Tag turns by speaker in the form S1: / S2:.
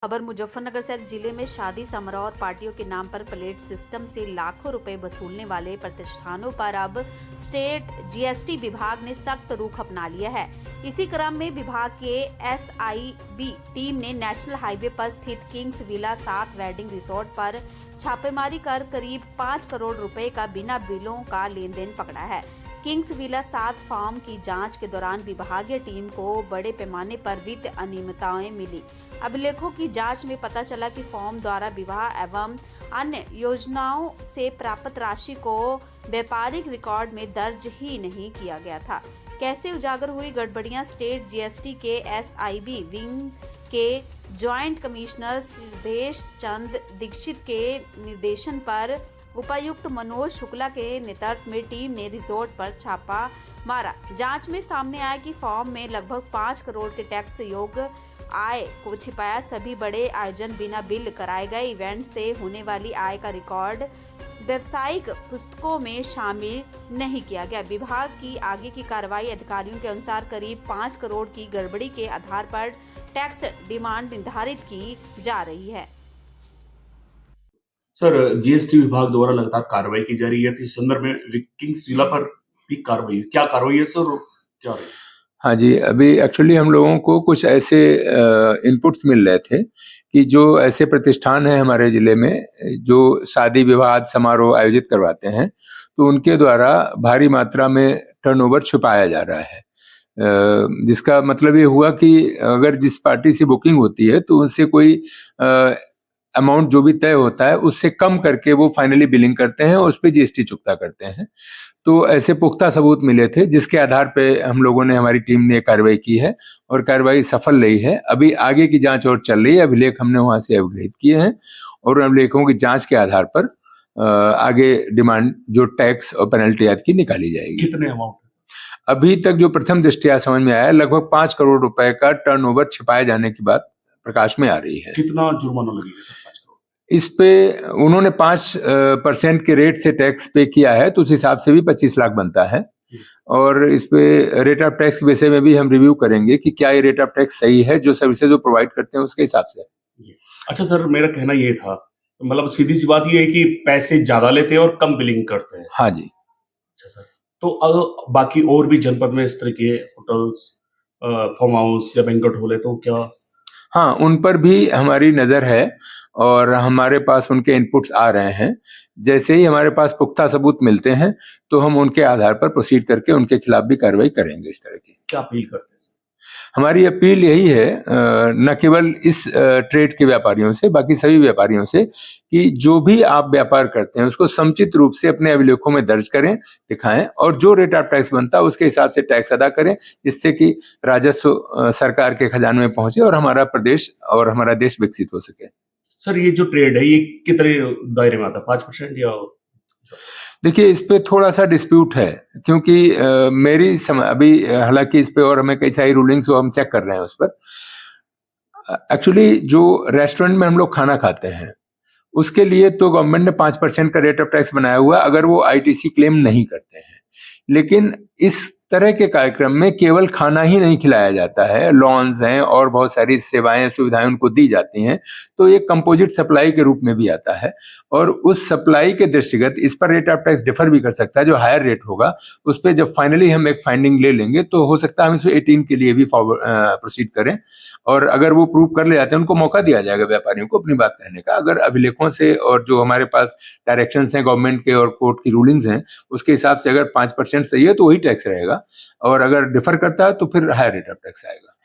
S1: खबर मुजफ्फरनगर शहर जिले में शादी समारोह और पार्टियों के नाम पर प्लेट सिस्टम से लाखों रुपए वसूलने वाले प्रतिष्ठानों पर अब स्टेट जीएसटी विभाग ने सख्त रुख अपना लिया है। इसी क्रम में विभाग के एसआईबी टीम ने नेशनल हाईवे पर स्थित किंग्स विला 7 वेडिंग रिसोर्ट पर छापेमारी कर करीब 5 करोड़ रुपए का बिना बिलों का लेन देन पकड़ा है। किंग्स विला 7 फार्म की जांच के दौरान विभागीय टीम को बड़े पैमाने पर वित्त अनियमितताएं मिली। अभिलेखों की जांच में पता चला कि फॉर्म द्वारा विवाह एवं अन्य योजनाओं से प्राप्त राशि को व्यापारिक रिकॉर्ड में दर्ज ही नहीं किया गया था। कैसे उजागर हुई गड़बड़ियां? स्टेट जीएसटी के एसआईबी विंग के ज्वाइंट कमिश्नर सिद्धेश चंद दीक्षित के निर्देशन पर उपायुक्त मनोज शुक्ला के नेतृत्व में टीम ने रिसोर्ट पर छापा मारा। जांच में सामने आया कि फॉर्म में लगभग 5 करोड़ के टैक्स योग्य आय को छिपाया। सभी बड़े आयोजन बिना बिल कराए गए इवेंट से होने वाली आय का रिकॉर्ड व्यावसायिक पुस्तकों में शामिल नहीं किया गया। विभाग की आगे की कार्रवाई अधिकारियों के अनुसार करीब 5 करोड़ की गड़बड़ी के आधार पर टैक्स डिमांड निर्धारित की जा रही है।
S2: सर, जीएसटी विभाग द्वारा लगातार कार्रवाई की जा रही है, तो इस संदर्भ में किंग्स विला पर भी कार्रवाई, क्या कार्रवाई है सर, क्या रही?
S3: हाँ जी, अभी एक्चुअली हम लोगों को कुछ ऐसे इनपुट्स मिल रहे थे कि जो ऐसे प्रतिष्ठान हैं हमारे ज़िले में जो शादी विवाह समारोह आयोजित करवाते हैं, तो उनके द्वारा भारी मात्रा में टर्नओवर छुपाया जा रहा है। जिसका मतलब ये हुआ कि अगर जिस पार्टी से बुकिंग होती है तो उनसे कोई अमाउंट जो भी तय होता है उससे कम करके वो फाइनली बिलिंग करते हैं और उस पर जीएसटी चुकता करते हैं। तो ऐसे पुख्ता सबूत मिले थे जिसके आधार पे हम लोगों ने, हमारी टीम ने कार्रवाई की है और कार्रवाई सफल रही है। अभी आगे की जांच और चल रही है। अभिलेख हमने वहां से अवगृहित किए हैं और अभिलेखों की जांच के आधार पर आगे डिमांड जो टैक्स और पेनल्टी आदि की निकाली जाएगी।
S2: कितने अमाउंट?
S3: अभी तक जो प्रथम दृष्टया समझ में आया, लगभग 5 करोड़ रुपए का टर्नओवर छिपाए जाने की बात प्रकाश में आ रही है।
S2: कितना जुर्माना लगेगा सर? 5 करोड़
S3: इस पे उन्होंने 5% के रेट से टैक्स पे किया है, तो उस हिसाब से भी 25 लाख बनता है। और इस पे रेट ऑफ टैक्स के विषय में भी हम रिव्यू करेंगे कि क्या ये रेट ऑफ टैक्स सही है जो सर्विसेज जो प्रोवाइड करते हैं उसके हिसाब से।
S2: अच्छा सर, मेरा कहना ये था, मतलब सीधी सी बात ये है कि पैसे ज्यादा लेते हैं और कम बिलिंग करते हैं।
S3: हाँ जी।
S2: अच्छा सर, तो बाकी और भी जनपद में इस तरह के होटल्स, फार्म हाउस या बैंक्वेट हॉल है, तो क्या?
S3: हाँ, उन पर भी हमारी नज़र है और हमारे पास उनके इनपुट्स आ रहे हैं। जैसे ही हमारे पास पुख्ता सबूत मिलते हैं तो हम उनके आधार पर प्रोसीड करके उनके खिलाफ भी कार्रवाई करेंगे। इस तरह की
S2: क्या अपील करते हैं?
S3: हमारी अपील यही है, न केवल इस ट्रेड के व्यापारियों से, बाकी सभी व्यापारियों से, कि जो भी आप व्यापार करते हैं उसको समुचित रूप से अपने अभिलेखों में दर्ज करें, दिखाएं और जो रेट ऑफ टैक्स बनता है उसके हिसाब से टैक्स अदा करें, जिससे कि राजस्व सरकार के खजाने में पहुंचे और हमारा प्रदेश और हमारा देश विकसित हो सके।
S2: सर, ये जो ट्रेड है ये कितने दायरे में आता है? 5% या?
S3: देखिए, इस पे थोड़ा सा डिस्प्यूट है क्योंकि मेरी अभी हालांकि इस पे और हमें कई सारी रूलिंग्स वो हम चेक कर रहे हैं उस पर। एक्चुअली जो रेस्टोरेंट में हम लोग खाना खाते हैं उसके लिए तो गवर्नमेंट ने 5% का रेट ऑफ टैक्स बनाया हुआ है अगर वो आईटीसी क्लेम नहीं करते हैं। लेकिन इस तरह के कार्यक्रम में केवल खाना ही नहीं खिलाया जाता है, लॉन्स हैं और बहुत सारी सेवाएं सुविधाएं उनको दी जाती हैं, तो ये कंपोजिट सप्लाई के रूप में भी आता है और उस सप्लाई के दृष्टिगत इस पर रेट ऑफ टैक्स डिफर भी कर सकता है। जो हायर रेट होगा उस पर जब फाइनली हम एक फाइंडिंग ले लेंगे तो हो सकता है हम इसमें 18 के लिए भी प्रोसीड करें और अगर वो प्रूव कर ले जाते हैं उनको मौका दिया जाएगा व्यापारियों को अपनी बात कहने का। अगर अभिलेखों से और जो हमारे पास डायरेक्शंस हैं गवर्नमेंट के और कोर्ट की रूलिंग्स हैं उसके हिसाब से अगर 5% सही है तो वही टैक्स रहेगा और अगर डिफर करता है तो फिर हायर रेट ऑफ टैक्स आएगा।